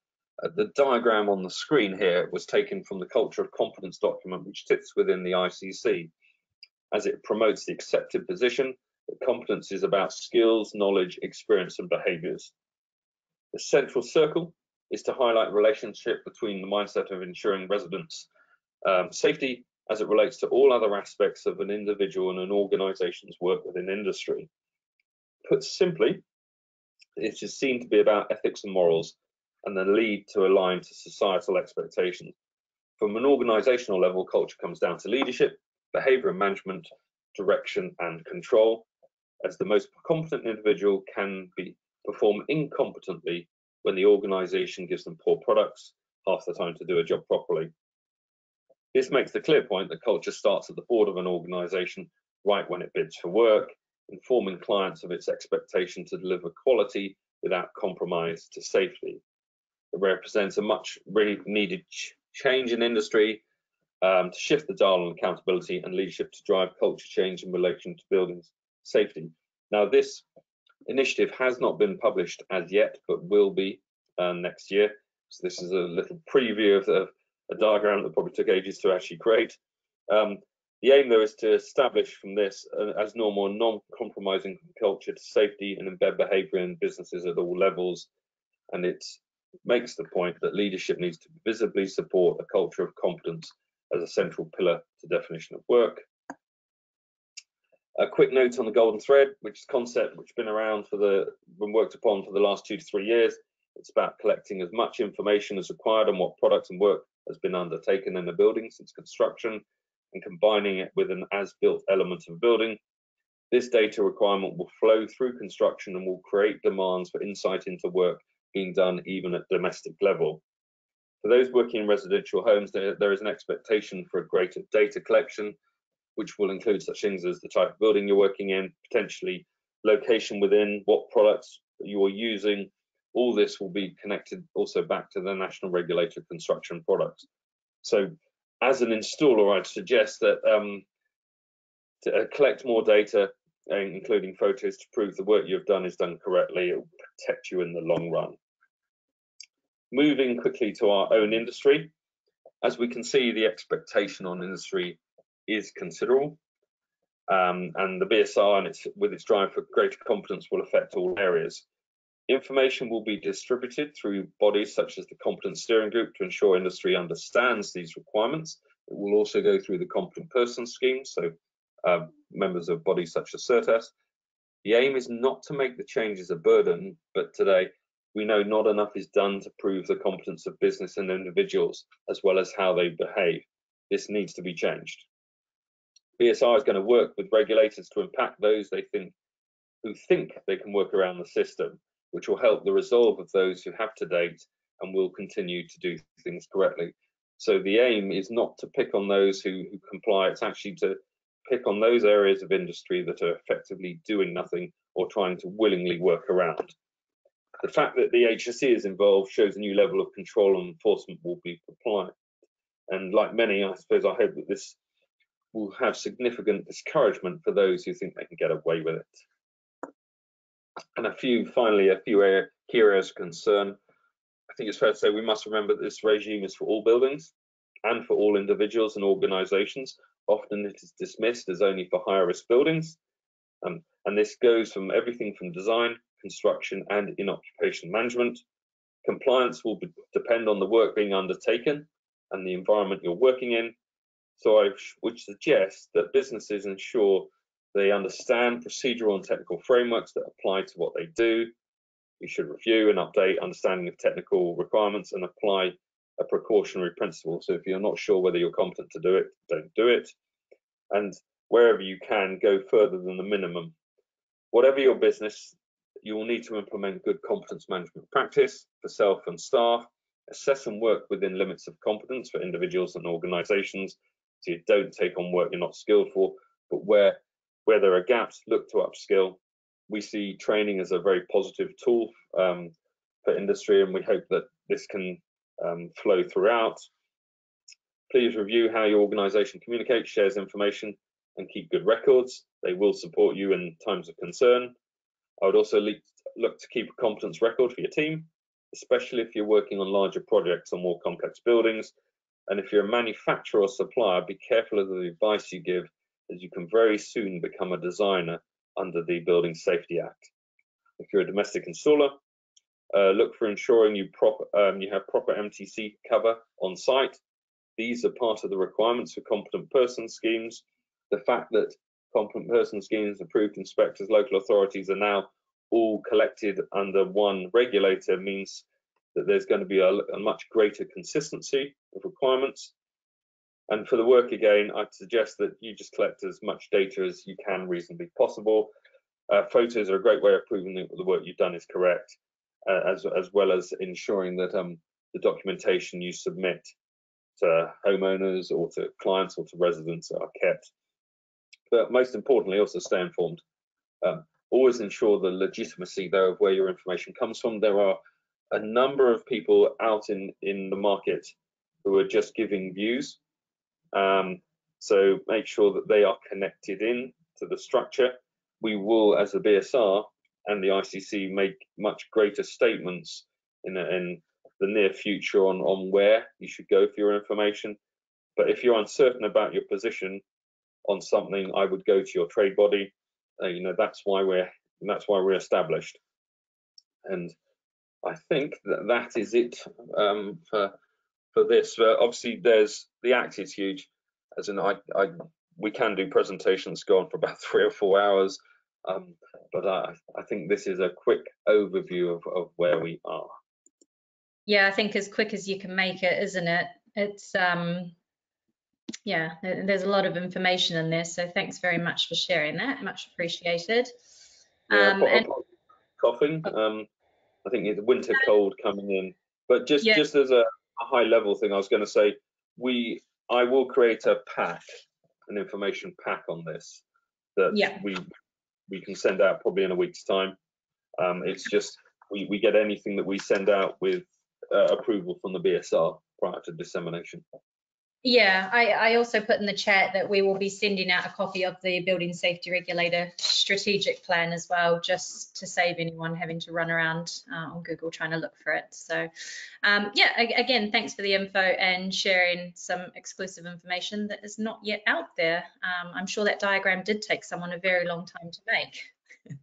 The diagram on the screen here was taken from the Culture of Competence document, which sits within the ICC, as it promotes the accepted position that competence is about skills, knowledge, experience, and behaviours. The central circle is to highlight the relationship between the mindset of ensuring residents' safety as it relates to all other aspects of an individual and an organisation's work within industry. Put simply, it is seen to be about ethics and morals and the lead to align to societal expectations. From an organisational level, culture comes down to leadership, behaviour and management, direction and control, as the most competent individual can perform incompetently when the organisation gives them poor products, half the time to do a job properly. This makes the clear point that culture starts at the board of an organisation right when it bids for work, informing clients of its expectation to deliver quality without compromise to safety. It represents a much really needed change in industry to shift the dial on accountability and leadership to drive culture change in relation to buildings safety. Now, this initiative has not been published as yet, but will be next year. So this is a little preview of a diagram that probably took ages to actually create. The aim, though, is to establish from this as normal and non-compromising culture to safety and embed behaviour in businesses at all levels. And it makes the point that leadership needs to visibly support a culture of competence as a central pillar to definition of work. A quick note on the golden thread, which is a concept which has been worked upon for the last 2 to 3 years. It's about collecting as much information as required on what products and work has been undertaken in the building since construction and combining it with an as-built element of building. This data requirement will flow through construction and will create demands for insight into work being done even at domestic level. For those working in residential homes, there is an expectation for a greater data collection, which will include such things as the type of building you're working in, potentially location within, what products you are using. All this will be connected also back to the National Regulator of Construction Products. So as an installer, I'd suggest that to collect more data, including photos, to prove the work you've done is done correctly. It will protect you in the long run. Moving quickly to our own industry, as we can see, the expectation on industry is considerable, and the BSR and with its drive for greater competence will affect all areas. Information will be distributed through bodies such as the Competent Steering Group to ensure industry understands these requirements. It will also go through the Competent Person Scheme, so members of bodies such as CERTAS. The aim is not to make the changes a burden, but today we know not enough is done to prove the competence of business and individuals, as well as how they behave. This needs to be changed. BSR is going to work with regulators to impact those who think they can work around the system, which will help the resolve of those who have to date and will continue to do things correctly. So the aim is not to pick on those who comply, it's actually to pick on those areas of industry that are effectively doing nothing or trying to willingly work around. The fact that the HSE is involved shows a new level of control and enforcement will be applied. And like many, I suppose, I hope that this will have significant discouragement for those who think they can get away with it. And finally, a few key areas of concern. I think it's fair to say we must remember that this regime is for all buildings and for all individuals and organisations. Often it is dismissed as only for higher risk buildings. And this goes from everything from design, construction and in-occupation management. Compliance will depend on the work being undertaken and the environment you're working in. So I would suggest that businesses ensure they understand procedural and technical frameworks that apply to what they do. You should review and update understanding of technical requirements and apply a precautionary principle. So if you're not sure whether you're competent to do it, don't do it. And wherever you can, go further than the minimum. Whatever your business, you will need to implement good competence management practice for self and staff, assess and work within limits of competence for individuals and organisations, so you don't take on work you're not skilled for, but where there are gaps, look to upskill. We see training as a very positive tool for industry, and we hope that this can flow throughout. Please review how your organisation communicates, shares information, and keep good records. They will support you in times of concern. I would also look to keep a competence record for your team, especially if you're working on larger projects or more complex buildings. And if you're a manufacturer or supplier, be careful of the advice you give, as you can very soon become a designer under the Building Safety Act. If you're a domestic installer, look for ensuring you have proper MTC cover on site. These are part of the requirements for competent person schemes. The fact that competent person schemes, approved inspectors, local authorities are now all collected under one regulator means that there's going to be a much greater consistency of requirements. And for the work again, I'd suggest that you just collect as much data as you can reasonably possible. Photos are a great way of proving that the work you've done is correct, as well as ensuring that the documentation you submit to homeowners or to clients or to residents are kept. But most importantly, also stay informed. Always ensure the legitimacy, though, of where your information comes from. There are a number of people out in the market who are just giving views. So make sure that they are connected in to the structure. We will, as the BSR and the ICC, make much greater statements in the near future on where you should go for your information. But if you're uncertain about your position on something, I would go to your trade body. That's why we're established. And I think that is it for this. Obviously, there's the Act is huge. As in, we can do presentations go on for about 3 or 4 hours, but I think this is a quick overview of where we are. Yeah, I think as quick as you can make it, isn't it? It's yeah, there's a lot of information in there, so thanks very much for sharing that. Much appreciated. Yeah, coughing. I think it's winter cold coming in, but just as a high level thing, I was going to say I will create a pack, an information pack on this that we can send out probably in a week's time. It's just we get anything that we send out with approval from the BSR prior to dissemination. Yeah, I also put in the chat that we will be sending out a copy of the Building Safety Regulator strategic plan as well, just to save anyone having to run around on Google trying to look for it. So yeah, again, thanks for the info and sharing some exclusive information that is not yet out there. I'm sure that diagram did take someone a very long time to make.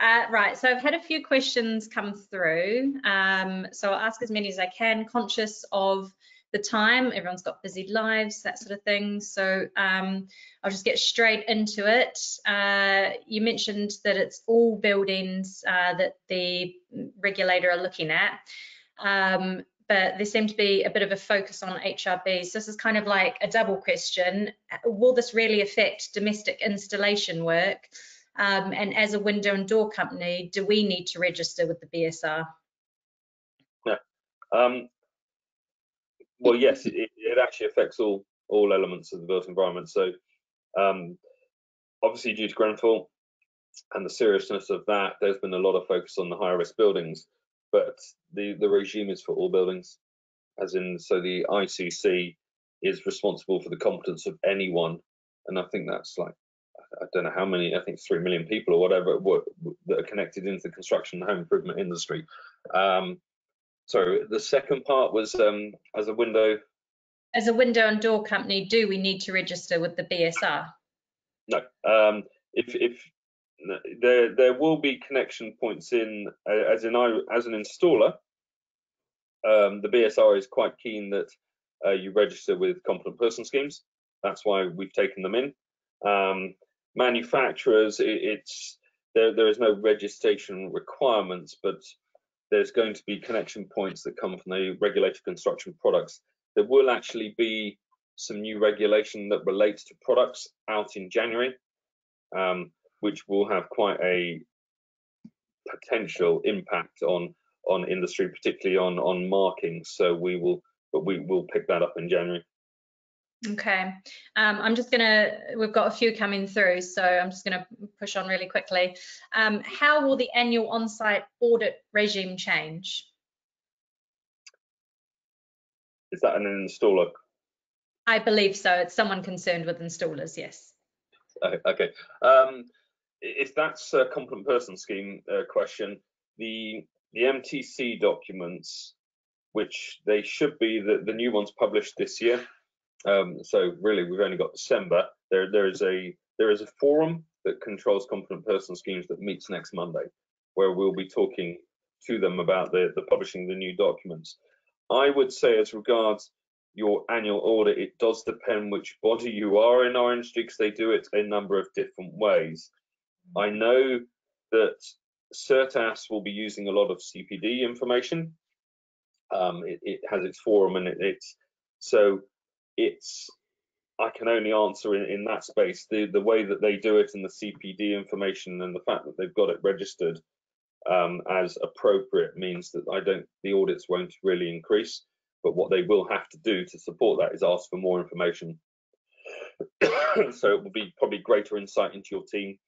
Right, so I've had a few questions come through, so I'll ask as many as I can, conscious of the time. Everyone's got busy lives, that sort of thing, so I'll just get straight into it. You mentioned that it's all buildings that the regulator are looking at, but there seemed to be a bit of a focus on HRBs. So this is kind of like a double question. Will this really affect domestic installation work? And as a window and door company, do we need to register with the BSR? Yeah. Well, yes, it actually affects all elements of the built environment. So obviously due to Grenfell and the seriousness of that, there's been a lot of focus on the higher risk buildings, but the regime is for all buildings, as in, so the ICC is responsible for the competence of anyone, and I think that's like, I don't know how many, I think 3 million people or whatever that are connected into the construction and home improvement industry. So the second part was as a window. As a window and door company, do we need to register with the BSR? No. If there will be connection points in, as an installer, the BSR is quite keen that you register with competent person schemes. That's why we've taken them in. Manufacturers, there is no registration requirements, but there's going to be connection points that come from the regulated construction products. There will actually be some new regulation that relates to products out in January, which will have quite a potential impact on industry, particularly on markings. So we will pick that up in January. Okay, we've got a few coming through, so I'm just gonna push on really quickly. How will the annual on-site audit regime change? Is that an installer? I believe so. It's someone concerned with installers, yes. Okay. If that's a competent person scheme question, the MTC documents, which they should be the new ones published this year. So really, we've only got December. There is a forum that controls competent person schemes that meets next Monday, where we'll be talking to them about the publishing the new documents. I would say, as regards your annual audit, it does depend which body you are in our industry, because they do it a number of different ways. I know that CERTAS will be using a lot of CPD information. It has its forum, and I can only answer in that space. The way that they do it and the CPD information and the fact that they've got it registered as appropriate means that the audits won't really increase. But what they will have to do to support that is ask for more information. So it will be probably greater insight into your team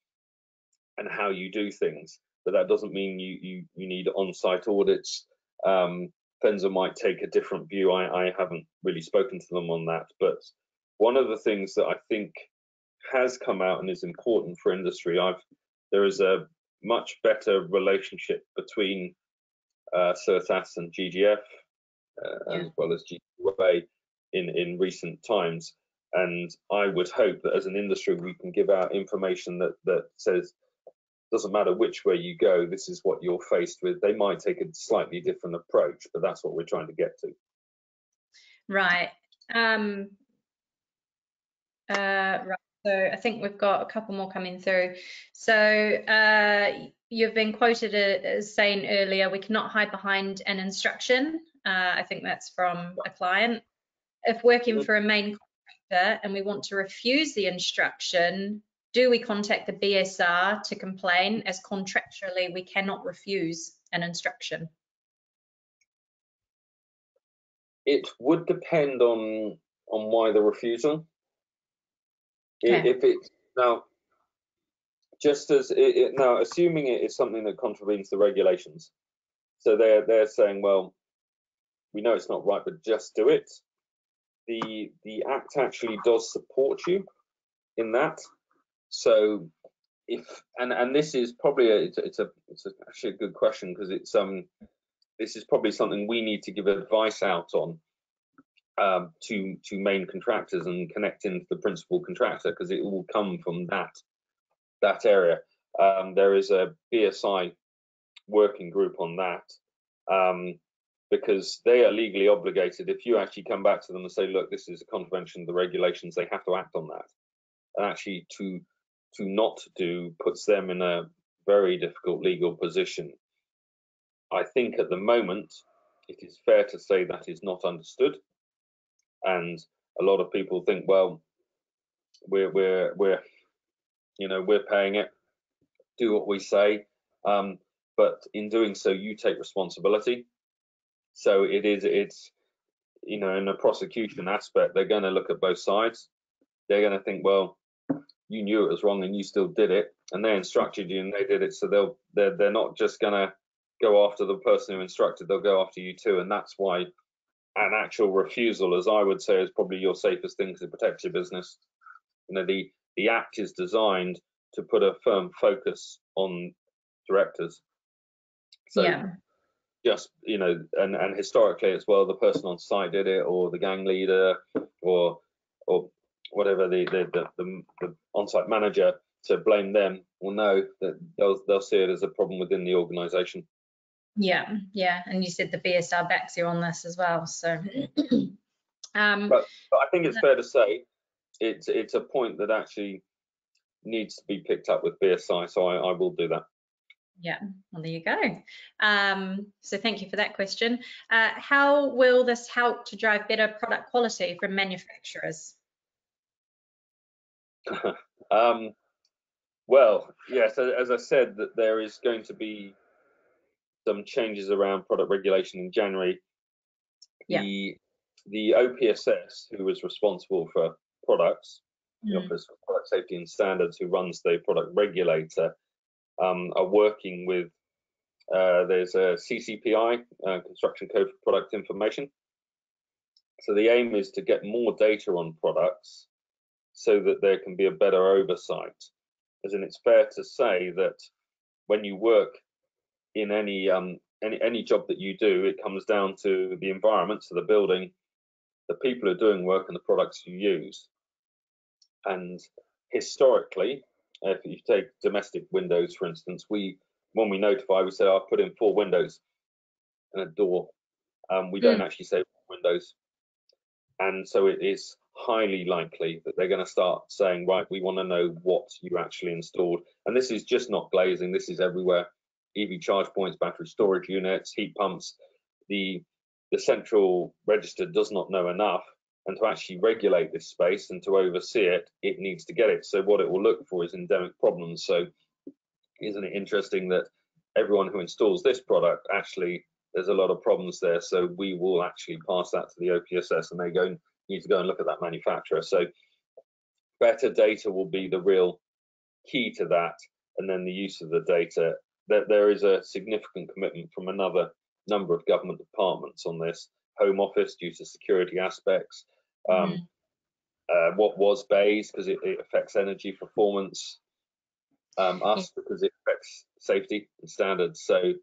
and how you do things. But that doesn't mean you need on-site audits. FENSA might take a different view. I haven't really spoken to them on that. But one of the things that I think has come out and is important for industry, there is a much better relationship between CERTAS and GGF, as well as GWA in recent times. And I would hope that as an industry we can give out information that says, doesn't matter which way you go, this is what you're faced with. They might take a slightly different approach, but that's what we're trying to get to. Right. Right. So I think we've got a couple more coming through. So you've been quoted as saying earlier, we cannot hide behind an instruction. I think that's from a client. If working for a main contractor and we want to refuse the instruction, do we contact the BSR to complain, as contractually we cannot refuse an instruction? It would depend on why the refusal. Okay. If it's now, just as now, assuming it is something that contravenes the regulations, so they're saying, well, we know it's not right, but just do it. The Act actually does support you in that. So if and this is probably it's actually a good question, because this is probably something we need to give advice out on to main contractors and connect into the principal contractor, because it will come from that area. There is a BSI working group on that, because they are legally obligated. If you actually come back to them and say, look, this is a contravention of the regulations, they have to act on that. And actually to not do puts them in a very difficult legal position. I think at the moment it is fair to say that is not understood, and a lot of people think, well, we're paying it, do what we say, but in doing so you take responsibility. So it's in a prosecution aspect, they're going to look at both sides. They're going to think, well, you knew it was wrong and you still did it, and they instructed you and they did it, so they're not just going to go after the person who instructed, they'll go after you too. And that's why an actual refusal, as I would say, is probably your safest thing to protect your business. The act is designed to put a firm focus on directors. So yeah. Just and historically as well, the person on site did it, or the gang leader, or whatever, the on-site manager, to blame them. Well, no, that they'll see it as a problem within the organisation. Yeah, and you said the BSI backs you on this as well. So, but I think it's fair to say it's a point that actually needs to be picked up with BSI. So I will do that. Yeah, well, there you go. So thank you for that question. How will this help to drive better product quality from manufacturers? Well, yes, as I said, that there is going to be some changes around product regulation in January. Yeah. The OPSS, who is responsible for products, the Office of Product Safety and Standards, who runs the product regulator, are working with, there's a CCPI, Construction Code for Product Information. So the aim is to get more data on products so that there can be a better oversight. As in, it's fair to say that when you work in any job that you do, it comes down to the environment, so the building, the people who are doing work, and the products you use. And historically, if you take domestic windows, for instance, when we notify, we say, I'll put in 4 windows and a door. We don't actually say windows. And so it is highly likely that they're going to start saying, right, we want to know what you actually installed. And this is just not glazing, this is everywhere. EV charge points, battery storage units, heat pumps. The central register does not know enough, and to actually regulate this space and to oversee it, it needs to get it. So what it will look for is endemic problems. So isn't it interesting that everyone who installs this product, actually there's a lot of problems there, so we will actually pass that to the OPSS, and they need to go and look at that manufacturer. So better data will be the real key to that, and then the use of the data. There is a significant commitment from another number of government departments on this. Home Office, due to security aspects. What was BEIS, because it affects energy performance. Us, because it affects safety and standards. So,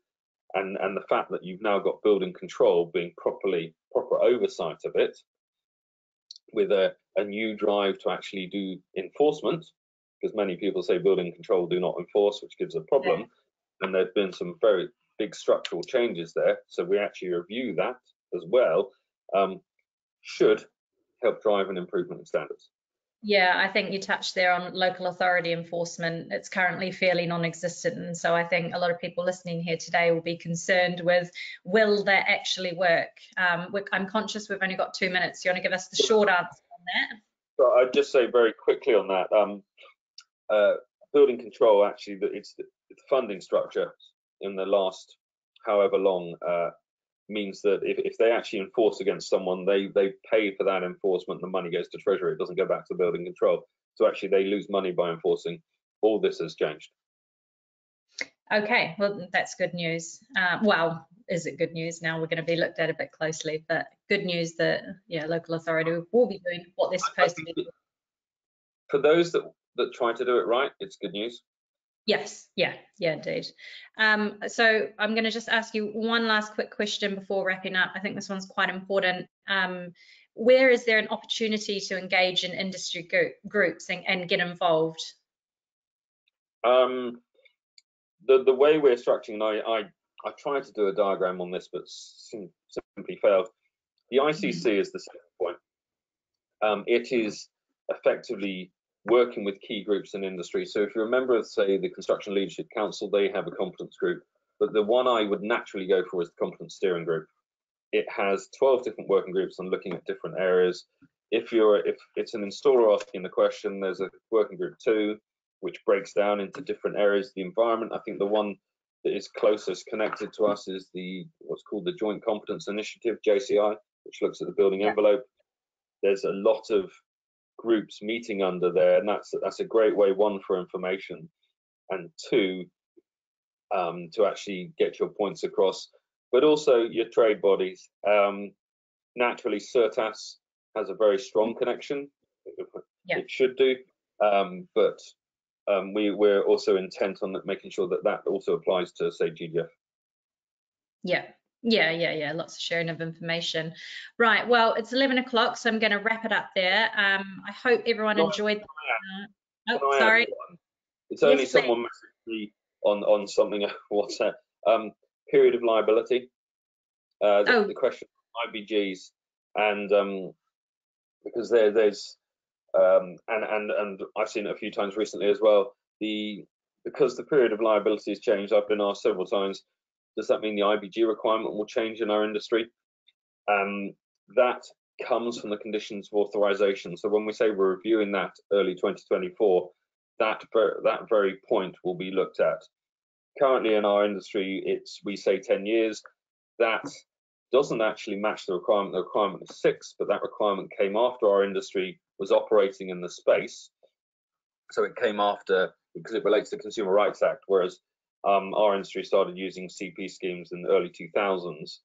and the fact that you've now got building control being proper oversight of it, with a new drive to actually do enforcement, because many people say building control do not enforce, which gives a problem. Yeah. And there've been some very big structural changes there, so we actually review that as well, should help drive an improvement in standards. Yeah, I think you touched there on local authority enforcement. It's currently fairly non-existent, and so I think a lot of people listening here today will be concerned with, will that actually work? I'm conscious we've only got 2 minutes. You want to give us the short answer on that? So I'd just say very quickly on that, building control, actually, it's the funding structure in the last however long means that if they actually enforce against someone, they pay for that enforcement, the money goes to Treasury, it doesn't go back to building control. So actually they lose money by enforcing. All this has changed. Okay, well, that's good news. Well, is it good news? Now we're going to be looked at a bit closely, but good news that, yeah, local authority will be doing what they're supposed to be. For those that try to do it right, it's good news. Yes, yeah, indeed. So I'm going to just ask you one last quick question before wrapping up. I think this one's quite important. Where is there an opportunity to engage in industry groups and get involved? the way we're structuring, and I tried to do a diagram on this, but simply failed. The ICC is the second point. It is effectively working with key groups in industry. So if you remember, say, the Construction Leadership Council, they have a competence group, but the one I would naturally go for is the competence steering group. It has 12 different working groups and looking at different areas. If it's an installer asking the question, there's a working group 2, which breaks down into different areas of the environment. I think the one that is closest connected to us is what's called the Joint Competence Initiative, JCI, which looks at the building envelope. There's a lot of groups meeting under there, and that's a great way, one, for information, and two, to actually get your points across, but also your trade bodies. Naturally, CERTAS has a very strong connection. It should do, but we're also intent on making sure that also applies to, say, GDF. Yeah. Lots of sharing of information. Right. Well, it's 11 o'clock, so I'm going to wrap it up there. I hope everyone enjoyed. Oh, sorry. It's only someone messaged me on something. What's that? Period of liability. The question of IBGs, and because there's and I've seen it a few times recently as well. Because the period of liability has changed, I've been asked several times, does that mean the IBG requirement will change in our industry? That comes from the conditions of authorization. So when we say we're reviewing that early 2024, that very point will be looked at. Currently in our industry, we say 10 years. That doesn't actually match the requirement. The requirement is 6, but that requirement came after our industry was operating in the space. So it came after, because it relates to the Consumer Rights Act, whereas our industry started using CP schemes in the early 2000s.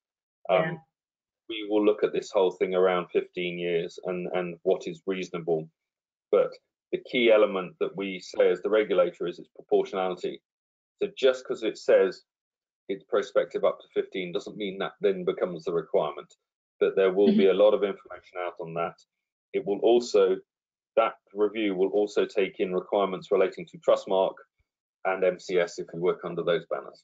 We will look at this whole thing around 15 years and what is reasonable. But the key element that we say as the regulator is its proportionality. So just because it says it's prospective up to 15 doesn't mean that then becomes the requirement. But there will be a lot of information out on that. It will also, that review will also take in requirements relating to Trustmark and MCS if you work under those banners.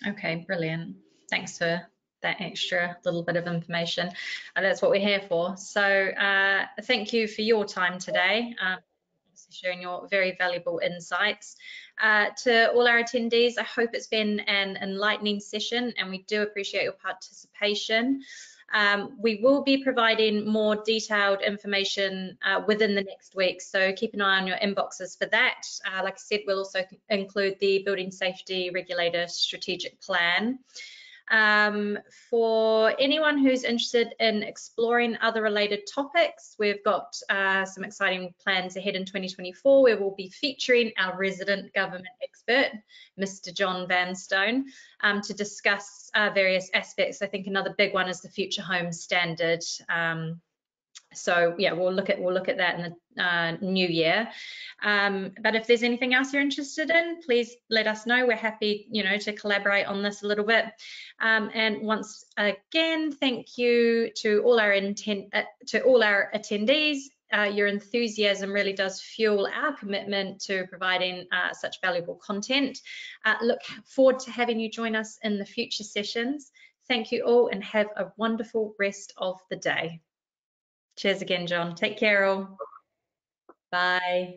Okay, brilliant. Thanks for that extra little bit of information, and that's what we're here for. So thank you for your time today, sharing your very valuable insights. To all our attendees, I hope it's been an enlightening session, and we do appreciate your participation. We will be providing more detailed information within the next week, so keep an eye on your inboxes for that. Like I said, we'll also include the Building Safety Regulator Strategic Plan. For anyone who's interested in exploring other related topics, we've got some exciting plans ahead in 2024 where we'll be featuring our resident government expert, Mr. John Vanstone, to discuss various aspects. I think another big one is the Future Homes Standard. So yeah, we'll look at that in the new year. But if there's anything else you're interested in, please let us know. We're happy, to collaborate on this a little bit. And once again, thank you to all our attendees. Your enthusiasm really does fuel our commitment to providing such valuable content. Look forward to having you join us in the future sessions. Thank you all, and have a wonderful rest of the day. Cheers again, John. Take care all. Bye.